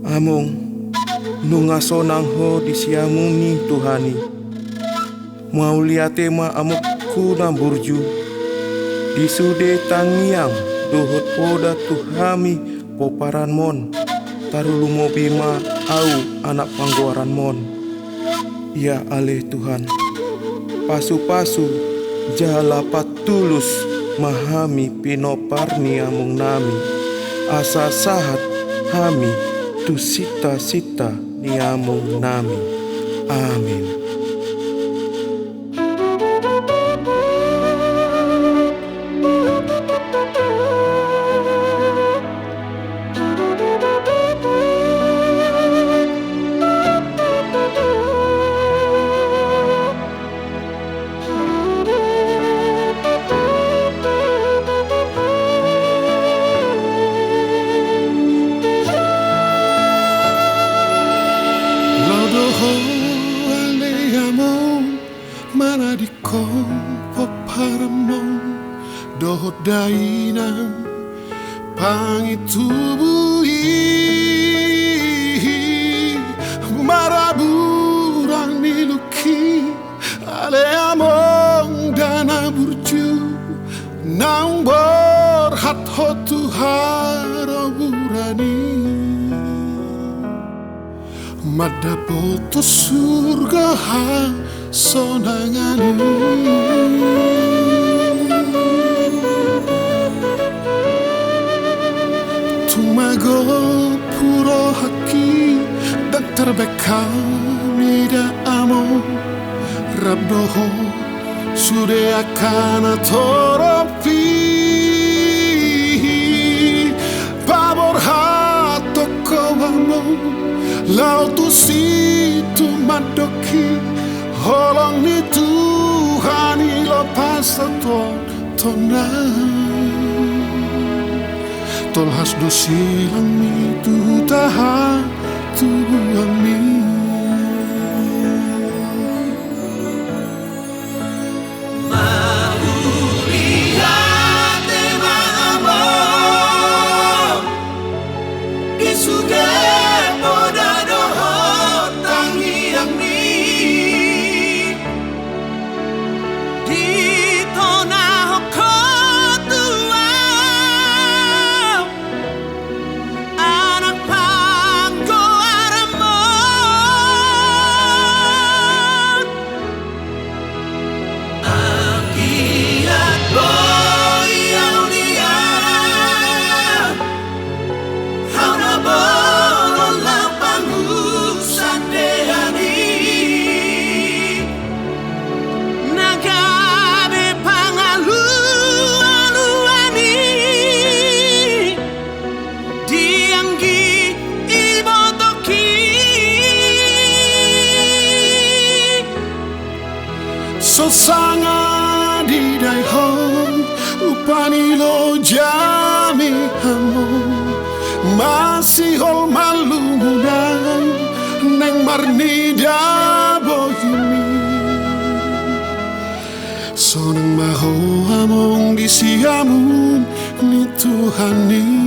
Among nungasonang ho disiamuni Tuhani. Mauliate ma amokku na burju. Disude tangiam dohot poda Tuhami poparan mon. Tarulumo bima au anak panggoaran mon. Ya aleh Tuhan. Pasu-pasu jala patulus mahami pinoparni among nami. Asa sahat hami tu sita-sita ni among nami. Amin. Mana di kong paparamon dohot dainang pangitubui maraburang niluki ale among dana burju nang borhat hotu haraburani madapoto surga ha sonangani tumago puro haki dan terbekam ida amo rabdoho sude akana toropi pabor hato kawamo lautu situ madoki holong ni Tuhan ilepas tol has do silang mi tu taha tubuh mi so sanga di dai hong upani lo jami hamo masih hol malungan neng marni bohimi sonang maho among disiamun ni Tuhani.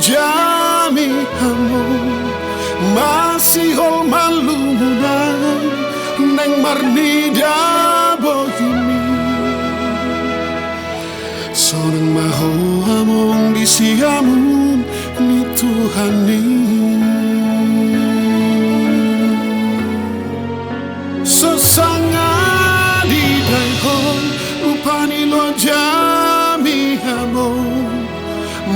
jami among masih hol malungan neng marnida bohimi soneng maho among disiamun ni Tuhani sesanga di daihon upani lo jami among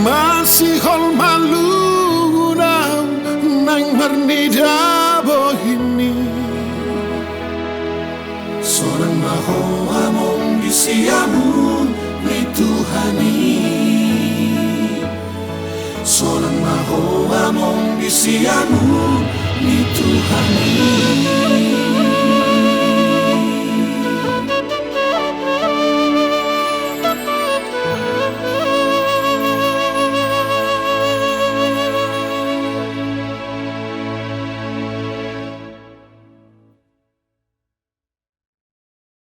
masih hol malunang nang marnida bohimi sorang maho among disiamun ni Tuhani sorang maho among disiamun ni Tuhani